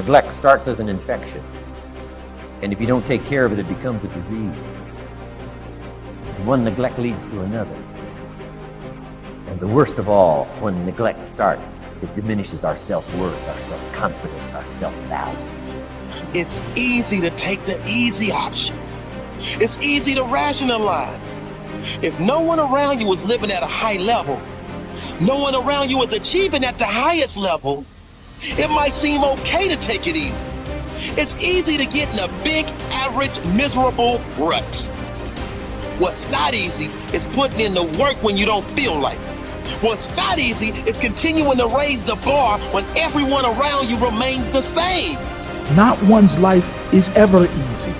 Neglect starts as an infection, and if you don't take care of it, it becomes a disease. And one neglect leads to another. And the worst of all, when neglect starts, it diminishes our self-worth, our self-confidence, our self-value. It's easy to take the easy option. It's easy to rationalize. If no one around you is living at a high level, no one around you is achieving at the highest level, it might seem okay to take it easy. It's easy to get in a big, average, miserable rut. What's not easy is putting in the work when you don't feel like it. What's not easy is continuing to raise the bar when everyone around you remains the same. Not one's life is ever easy.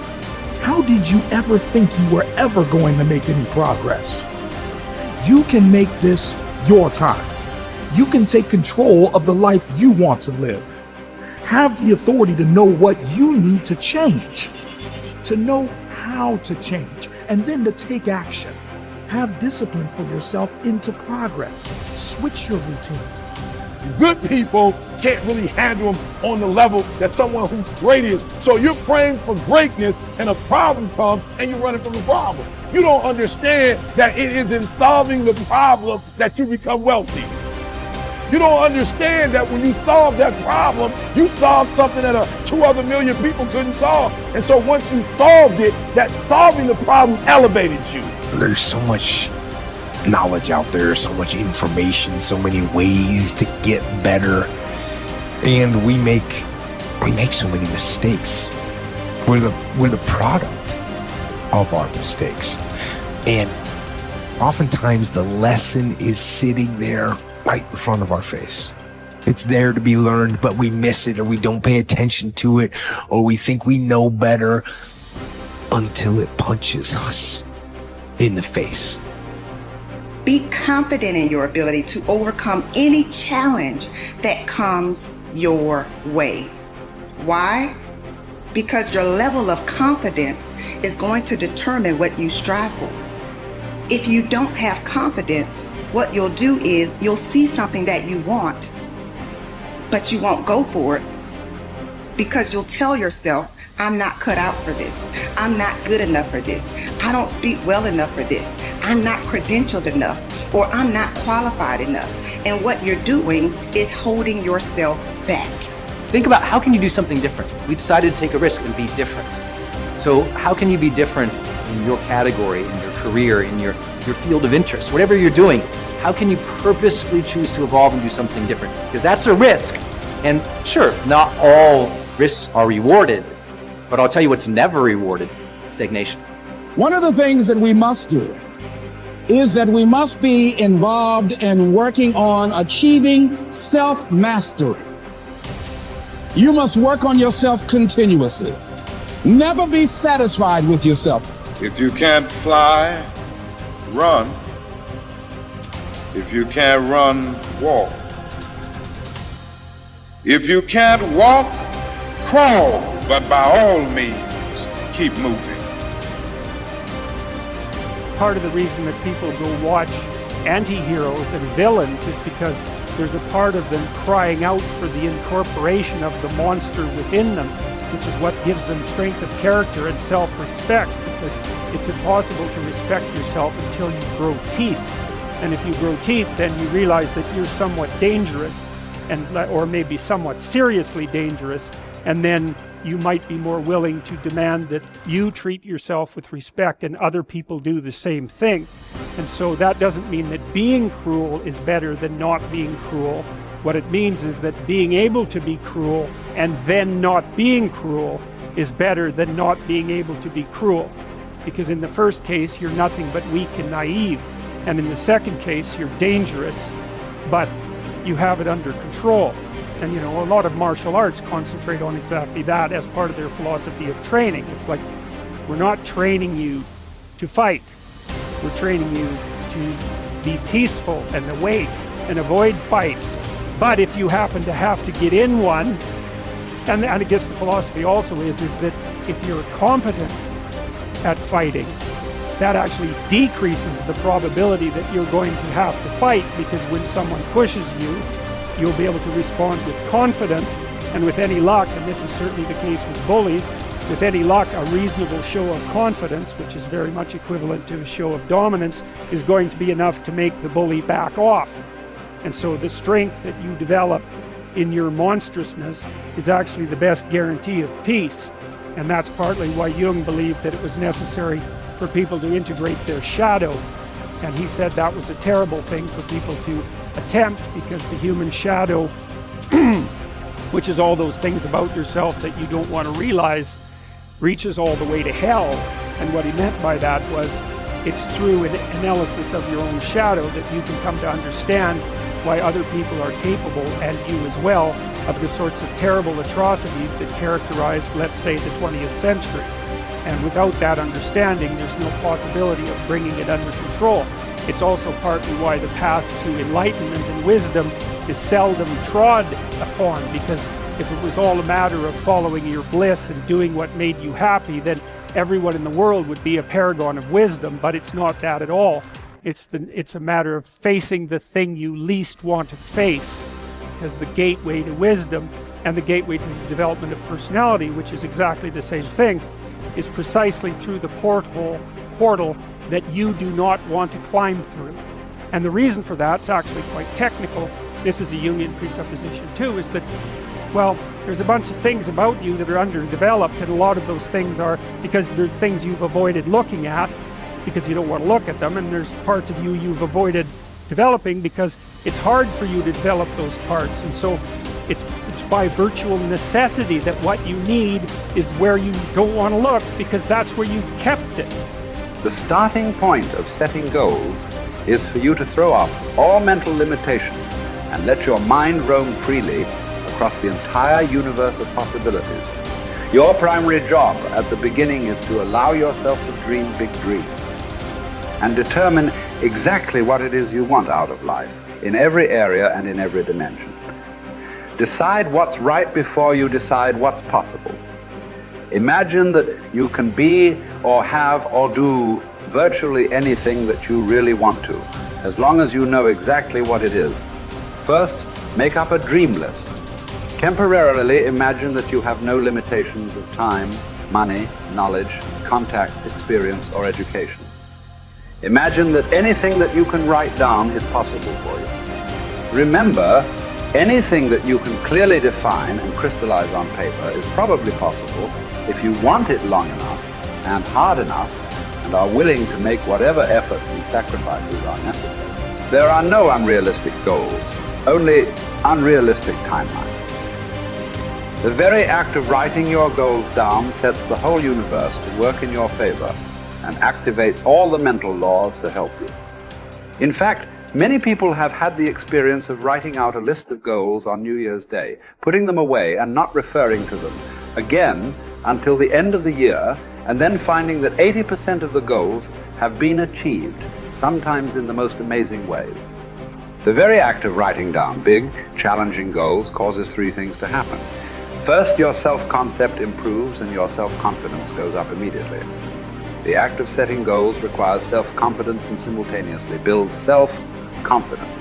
How did you ever think you were ever going to make any progress? You can make this your time. You can take control of the life you want to live. Have the authority to know what you need to change, to know how to change, and then to take action. Have discipline for yourself into progress. Switch your routine. Good people can't really handle them on the level that someone who's great is. So you're praying for greatness and a problem comes and you're running from the problem. You don't understand that it is in solving the problem that you become wealthy. You don't understand that when you solve that problem, you solve something that 2 other million people couldn't solve. And so once you solved it, that solving the problem elevated you. There's so much knowledge out there, so much information, so many ways to get better. And we make so many mistakes. We're the product of our mistakes. And oftentimes the lesson is sitting there right in front of our face. It's there to be learned, but we miss it, or we don't pay attention to it, or we think we know better until it punches us in the face. Be confident in your ability to overcome any challenge that comes your way. Why? Because your level of confidence is going to determine what you strive for. If you don't have confidence, what you'll do is you'll see something that you want, but you won't go for it because you'll tell yourself, I'm not cut out for this. I'm not good enough for this. I don't speak well enough for this. I'm not credentialed enough, or I'm not qualified enough. And what you're doing is holding yourself back. Think about how can you do something different? We decided to take a risk and be different. So how can you be different in your category, in your career, in your field of interest, whatever you're doing? How can you purposefully choose to evolve and do something different? Because that's a risk. And sure, not all risks are rewarded, but I'll tell you what's never rewarded: stagnation. One of the things that we must do is that we must be involved in working on achieving self-mastery. You must work on yourself continuously. Never be satisfied with yourself. If you can't fly, run. If you can't run, walk. If you can't walk, crawl. But by all means, keep moving. Part of the reason that people go watch anti-heroes and villains is because there's a part of them crying out for the incorporation of the monster within them, which is what gives them strength of character and self-respect, because it's impossible to respect yourself until you grow teeth. And if you grow teeth, then you realize that you're somewhat dangerous, or maybe somewhat seriously dangerous, and then you might be more willing to demand that you treat yourself with respect and other people do the same thing. And so that doesn't mean that being cruel is better than not being cruel. What it means is that being able to be cruel and then not being cruel is better than not being able to be cruel. Because in the first case, you're nothing but weak and naive. And in the second case, you're dangerous, but you have it under control. And a lot of martial arts concentrate on exactly that as part of their philosophy of training. It's like, we're not training you to fight. We're training you to be peaceful and awake and avoid fights. But if you happen to have to get in one, and I guess the philosophy also is that if you're competent at fighting, that actually decreases the probability that you're going to have to fight, because when someone pushes you, you'll be able to respond with confidence And with any luck, and this is certainly the case with bullies, with any luck, a reasonable show of confidence, which is very much equivalent to a show of dominance, is going to be enough to make the bully back off. And so the strength that you develop in your monstrousness is actually the best guarantee of peace. And that's partly why Jung believed that it was necessary for people to integrate their shadow. And he said that was a terrible thing for people to attempt, because the human shadow, which is all those things about yourself that you don't want to realize, reaches all the way to hell. And what he meant by that was, it's through an analysis of your own shadow that you can come to understand why other people are capable, and you as well, of the sorts of terrible atrocities that characterize, let's say, the 20th century. And without that understanding, there's no possibility of bringing it under control. It's also partly why the path to enlightenment and wisdom is seldom trod upon, because if it was all a matter of following your bliss and doing what made you happy, then everyone in the world would be a paragon of wisdom. But it's not that at all. It's a matter of facing the thing you least want to face as the gateway to wisdom, and the gateway to the development of personality, which is exactly the same thing, is precisely through the portal that you do not want to climb through. And the reason for that's actually quite technical. This is a Jungian presupposition too, is that, well, there's a bunch of things about you that are underdeveloped, and a lot of those things are because there's things you've avoided looking at because you don't want to look at them, and there's parts of you you've avoided developing because it's hard for you to develop those parts. And so it's by virtual necessity that what you need is where you don't want to look, because that's where you've kept it. The starting point of setting goals is for you to throw off all mental limitations and let your mind roam freely across the entire universe of possibilities. Your primary job at the beginning is to allow yourself to dream big dreams and determine exactly what it is you want out of life, in every area and in every dimension. Decide what's right before you decide what's possible. Imagine that you can be or have or do virtually anything that you really want to, as long as you know exactly what it is. First, make up a dream list. Temporarily imagine that you have no limitations of time, money, knowledge, contacts, experience, or education. Imagine that anything that you can write down is possible for you. Remember, anything that you can clearly define and crystallize on paper is probably possible if you want it long enough and hard enough and are willing to make whatever efforts and sacrifices are necessary. There are no unrealistic goals, only unrealistic timelines. The very act of writing your goals down sets the whole universe to work in your favor and activates all the mental laws to help you. In fact, many people have had the experience of writing out a list of goals on New Year's Day, putting them away and not referring to them again until the end of the year, and then finding that 80% of the goals have been achieved, sometimes in the most amazing ways. The very act of writing down big, challenging goals causes three things to happen. First, your self-concept improves and your self-confidence goes up immediately. The act of setting goals requires self-confidence and simultaneously builds self-confidence.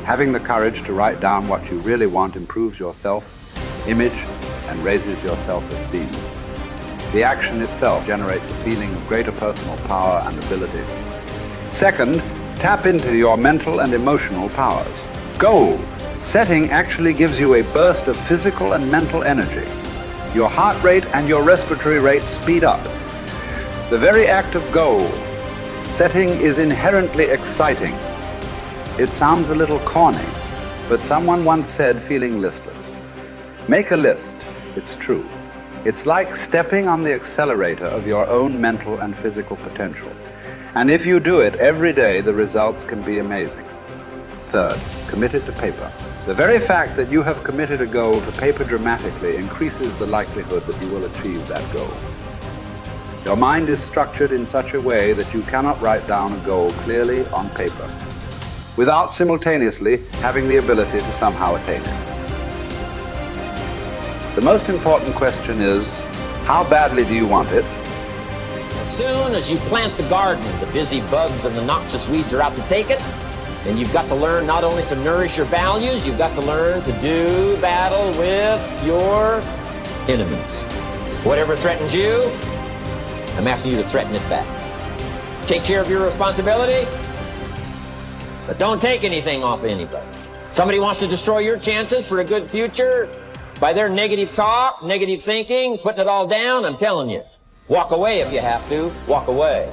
Having the courage to write down what you really want improves your self-image and raises your self-esteem. The action itself generates a feeling of greater personal power and ability. Second, tap into your mental and emotional powers. Goal setting actually gives you a burst of physical and mental energy. Your heart rate and your respiratory rate speed up. The very act of goal setting is inherently exciting. It sounds a little corny, but someone once said, feeling listless. Make a list, it's true. It's like stepping on the accelerator of your own mental and physical potential. And if you do it every day, the results can be amazing. Third, commit it to paper. The very fact that you have committed a goal to paper dramatically increases the likelihood that you will achieve that goal. Your mind is structured in such a way that you cannot write down a goal clearly on paper without simultaneously having the ability to somehow attain it. The most important question is, how badly do you want it? As soon as you plant the garden, the busy bugs and the noxious weeds are out to take it. And you've got to learn not only to nourish your values, you've got to learn to do battle with your enemies. Whatever threatens you, I'm asking you to threaten it back. Take care of your responsibility, but don't take anything off of anybody. Somebody wants to destroy your chances for a good future by their negative talk, negative thinking, putting it all down. I'm telling you, walk away if you have to. Walk away.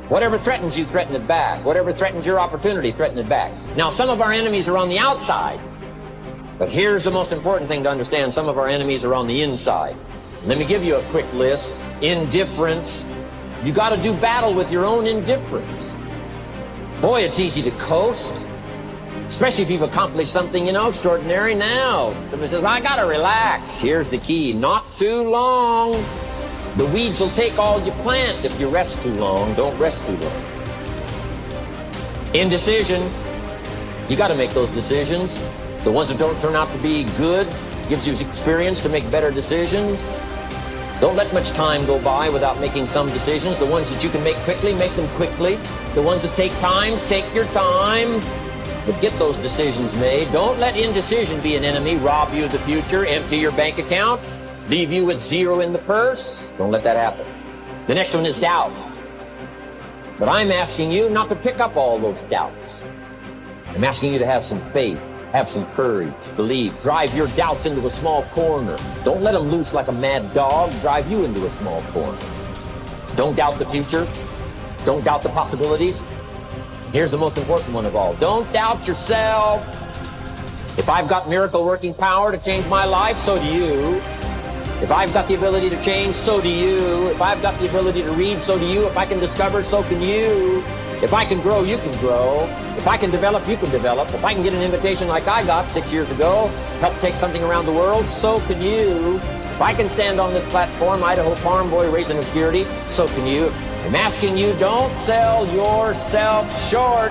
Whatever threatens you, threaten it back. Whatever threatens your opportunity, threaten it back. Now, some of our enemies are on the outside, but here's the most important thing to understand. Some of our enemies are on the inside. Let me give you a quick list. Indifference. You got to do battle with your own indifference. Boy, it's easy to coast, especially if you've accomplished something, extraordinary. Now, somebody says, I got to relax. Here's the key. Not too long. The weeds will take all you plant if you rest too long. Don't rest too long. Indecision. You got to make those decisions. The ones that don't turn out to be good gives you experience to make better decisions. Don't let much time go by without making some decisions. The ones that you can make quickly, make them quickly. The ones that take time, take your time. But get those decisions made. Don't let indecision be an enemy, rob you of the future, empty your bank account, leave you with zero in the purse. Don't let that happen. The next one is doubt. But I'm asking you not to pick up all those doubts. I'm asking you to have some faith. Have some courage, believe, drive your doubts into a small corner. Don't let them loose like a mad dog, drive you into a small corner. Don't doubt the future. Don't doubt the possibilities. Here's the most important one of all. Don't doubt yourself. If I've got miracle working power to change my life, so do you. If I've got the ability to change, so do you. If I've got the ability to read, so do you. If I can discover, so can you. If I can grow, you can grow. If I can develop, you can develop. If I can get an invitation like I got 6 years ago, help take something around the world, so can you. If I can stand on this platform, Idaho farm boy raising obscurity, so can you. I'm asking you, don't sell yourself short.